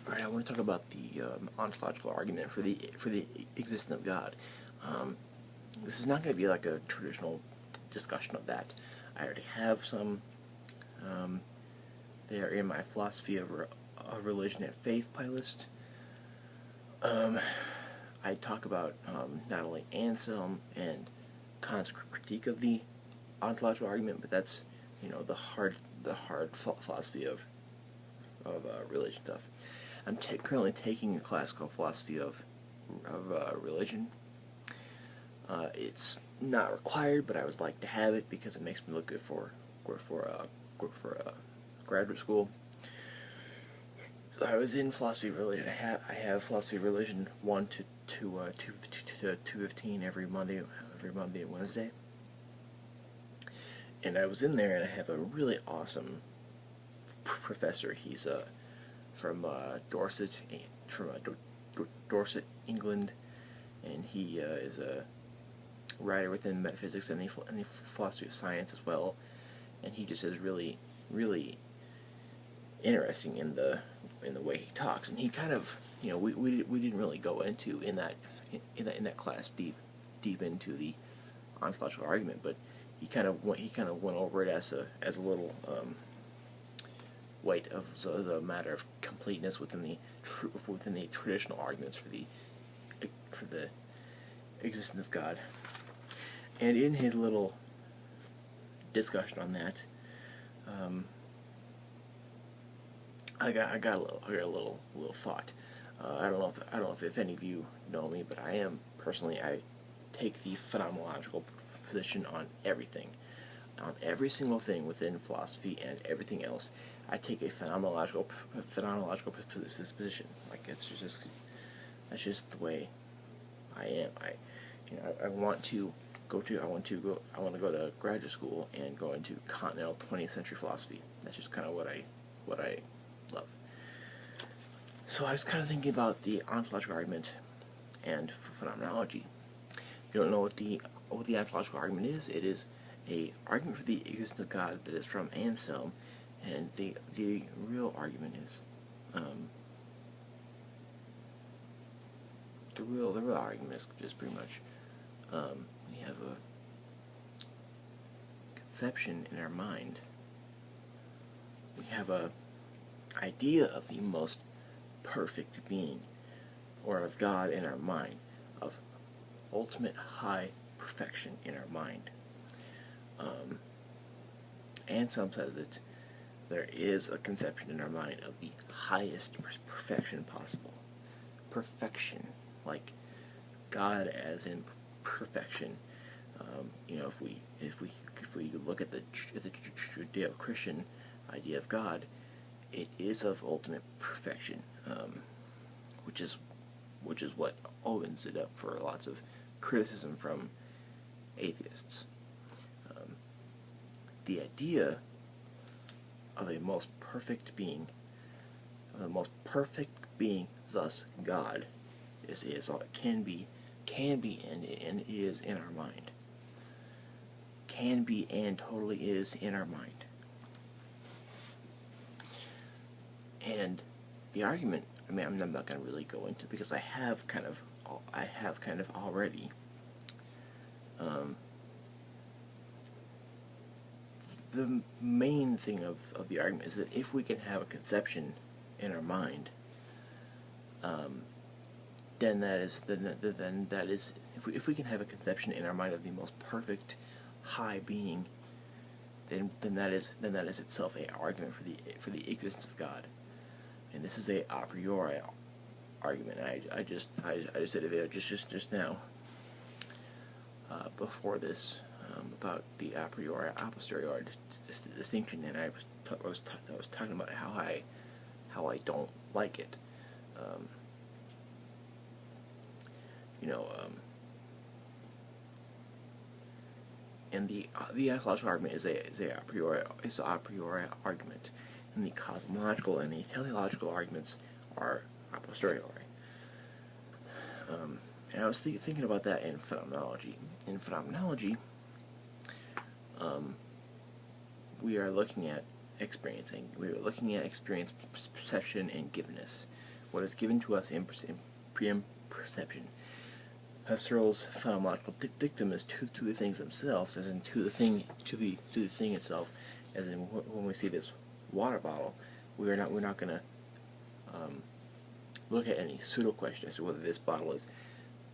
Alright, I want to talk about the ontological argument for the existence of God. This is not going to be like a traditional discussion of that. I already have some. They are in my philosophy of religion and faith playlist. I talk about not only Anselm and Kant's critique of the ontological argument, but that's the hard philosophy of religion stuff. I'm currently taking a classical philosophy of religion. It's not required, but I would like to have it because it makes me look good for graduate school. I was in philosophy of religion. I have philosophy of religion 1 to 215 every Monday and Wednesday. And I was in there, and I have a really awesome professor. He's from Dorset, Dorset, England, and he is a writer within metaphysics and the philosophy of science as well. And he just is really interesting in the way he talks. And he kind of, we didn't really go into in that class deep into the ontological argument, but he kind of went over it as a little weight of the matter of completeness within the traditional arguments for the existence of God. And in his little discussion on that, I got a little thought. I don't know if any of you know me, but I take the phenomenological position on everything, on every single thing within philosophy and everything else. I take a phenomenological position. Like that's just the way I am. I want to go to graduate school and go into continental 20th century philosophy. That's just kind of what I love. So I was kind of thinking about the ontological argument and phenomenology. If you don't know what the ontological argument is, it is a argument for the existence of God that is from Anselm, and the real argument is the real argument is just pretty much we have a conception in our mind. We have a idea of the most perfect being, or of God in our mind, of ultimate high perfection in our mind. Anselm says that there is a conception in our mind of the highest perfection possible. Perfection, like God as in perfection. If we look at the Judeo-Christian idea of God, it is of ultimate perfection, which is what opens it up for lots of criticism from atheists. The idea of a most perfect being, thus God, is all it can be and is in our mind. Can be and totally is in our mind. And the argument, I'm not going to really go into it because I have kind of already. The main thing of the argument is that if we can have a conception in our mind, then that is if we can have a conception in our mind of the most perfect high being, then that is itself an argument for the existence of God. And this is a priori argument. I just did a video just now before this about the a priori a posteriori distinction, and I was talking about how I don't like it. And the ontological argument is a priori argument, and the cosmological and the teleological arguments are a posteriori. And I was thinking about that in phenomenology. In phenomenology, we are looking at experiencing. We are looking at experience, perception, and givenness. what is given to us in preimperception. Husserl's phenomenological dictum is to the things themselves, as in to the thing itself, as in when we see this water bottle, we're not going to look at any pseudo question as to whether this bottle is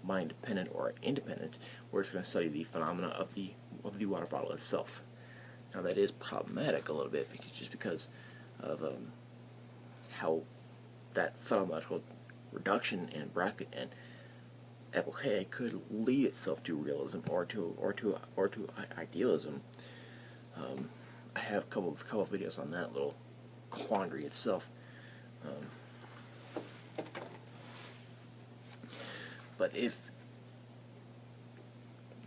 mind dependent or independent. We're just going to study the phenomena of the water bottle itself. Now that is problematic a little bit because of how that phenomenological reduction and bracket and applique could lead itself to realism or to idealism. I have a couple of videos on that little quandary itself. But if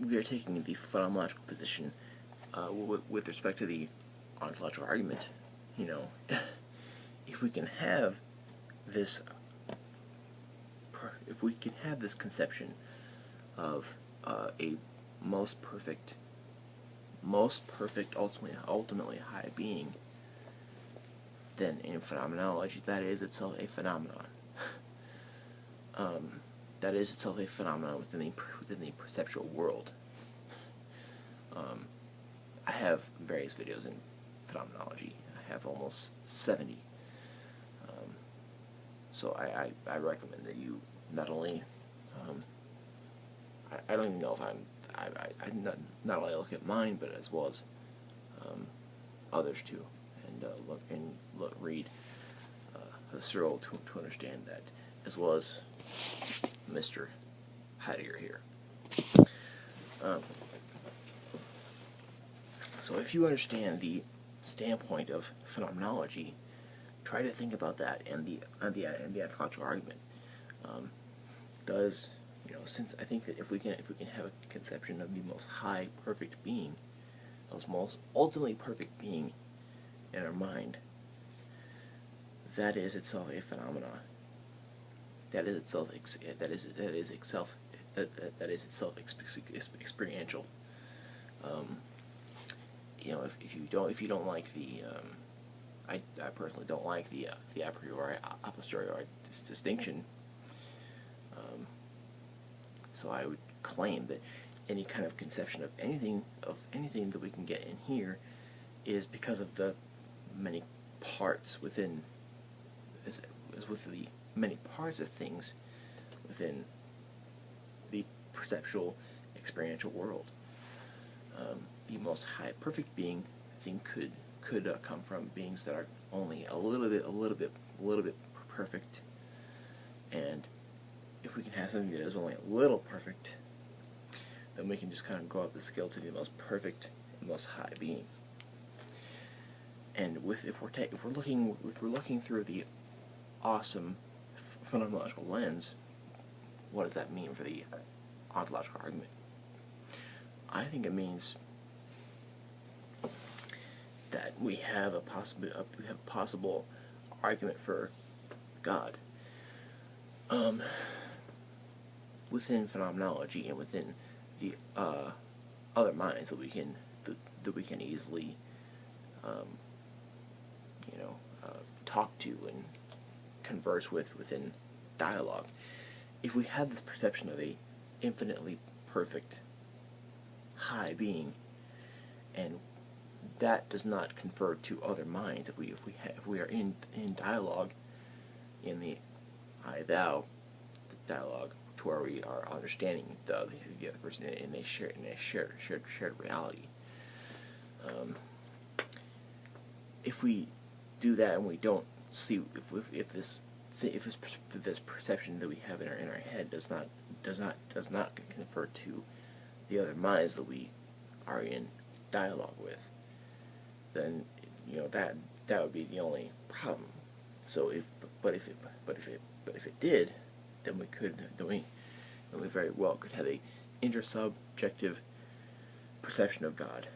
we are taking the phenomenological position with respect to the ontological argument, if we can have this conception of a most perfect, ultimately high being, then in phenomenology, that is itself a phenomenon. That is itself a phenomenon within the perceptual world. I have various videos in phenomenology. I have almost 70. So I recommend that you not only I don't even know if I not only look at mine, but as well as others too, and read Husserl to understand that, as well as Mr. Heidegger here. So if you understand the standpoint of phenomenology, try to think about that and the ontological argument. Since I think that if we can have a conception of the most high perfect being, the most ultimately perfect being in our mind, that is itself a phenomenon. That is itself experiential. If you don't like the I personally don't like the a priori a posteriori distinction. So I would claim that any kind of conception of anything that we can get in here is because of the many parts within, as with the many parts of things within the perceptual experiential world. The most high perfect being, I think, could come from beings that are only a little bit perfect, and if we can have something that is only a little perfect, then we can just kind of go up the scale to the most perfect and most high being. And if we're looking through the awesome phenomenological lens, what does that mean for the ontological argument? I think it means that we have a possible argument for God within phenomenology and within the other minds that we can easily talk to and converse within dialogue. If we have this perception of a infinitely perfect high being, and that does not confer to other minds, if we are in dialogue, in the I thou dialogue, to where we are understanding the other person in a shared reality. If we do that and we don't see if this perception that we have in our head does not confer to the other minds that we are in dialogue with, then that would be the only problem. So if it did, then we very well could have a intersubjective perception of God.